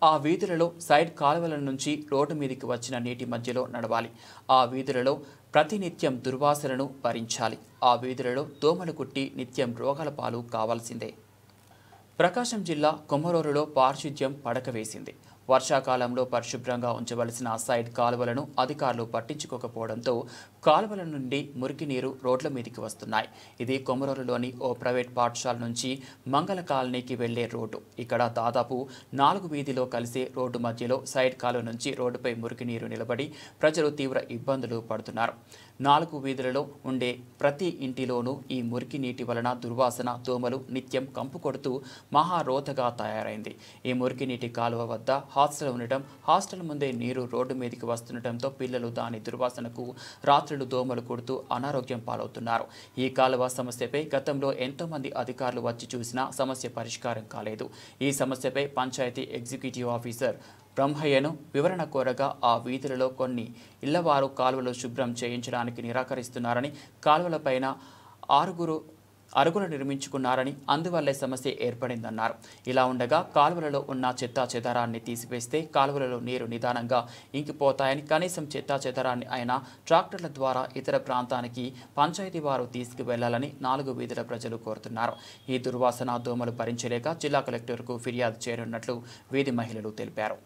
ఆ వీధులలో సైడ్ కాలువల నుంచి రోడ్డు మీదకి వచ్చిన నీటి మధ్యలో నడవాలి. ఆ వీధులలో ప్రతినిత్యం దుర్వాసనను భరించాలి. ఆ వీధులలో దోమలు కుట్టి నిత్యం రోగాల పాలు కావాల్సిందే. ప్రకాశం జిల్లా కొమరోలులో పారిశుధ్యం పడక వేసింది. వర్షాకాలంలో పరిశుభ్రంగా ఉంచవలసిన సైడ్ కాలువలను అధికారులు పట్టించుకోకపోవడంతో కాలువల నుండి మురికి నీరు రోడ్ల మీదకి వస్తున్నాయి. ఇది కొమరోలులోని ఓ ప్రైవేట్ పాఠశాల నుంచి మంగళ కాలనీకి వెళ్లే రోడ్డు. ఇక్కడ దాదాపు 4 వీధిలో కలిసే రోడ్డు మధ్యలో సైడ్ కాలువ నుంచి రోడ్డుపై మురికి నీరు నిలబడి ప్రజలు తీవ్ర ఇబ్బందులు పడుతున్నారు. 4 వీధులలో ఉండే ప్రతి ఇంటిలోనూ ఈ మురికి నీటి వలన దుర్వాసన, దోమలు నిత్యం కంపు కొడుతూ మహారోతగా తయారైంది. ఈ మురికి నీటి కాలువ వద్ద హాస్టల్ ఉండటం, హాస్టల్ ముందే నీరు రోడ్డు మీదకి వస్తుండటంతో పిల్లలు దాని దుర్వాసనకు రాత్రులు దోమలు కుడుతూ అనారోగ్యం పాలవుతున్నారు. ఈ కాలువ సమస్యపై గతంలో ఎంతోమంది అధికారులు వచ్చి చూసినా సమస్య పరిష్కారం కాలేదు. ఈ సమస్యపై పంచాయతీ ఎగ్జిక్యూటివ్ ఆఫీసర్ బ్రహ్మయ్యను వివరణ కోరగా ఆ వీధులలో కొన్ని ఇళ్లవారు కాలువలు శుభ్రం చేయించడానికి నిరాకరిస్తున్నారని, కాలువలపైన అరుగులు నిర్మించుకున్నారని, అందువల్లే సమస్య ఏర్పడిందన్నారు. ఇలా ఉండగా కాలువలలో ఉన్న చెత్తా చెదారాన్ని తీసివేస్తే కాలువలలో నీరు నిదానంగా ఇంకిపోతాయని, కనీసం చెత్తా చెదారాన్ని అయినా ట్రాక్టర్ల ద్వారా ఇతర ప్రాంతానికి పంచాయతీ వారు తీసుకువెళ్లాలని 4 వీధుల ప్రజలు కోరుతున్నారు. ఈ దుర్వాసన, దోమలు భరించలేక జిల్లా కలెక్టర్కు ఫిర్యాదు చేయనున్నట్లు వీధి మహిళలు తెలిపారు.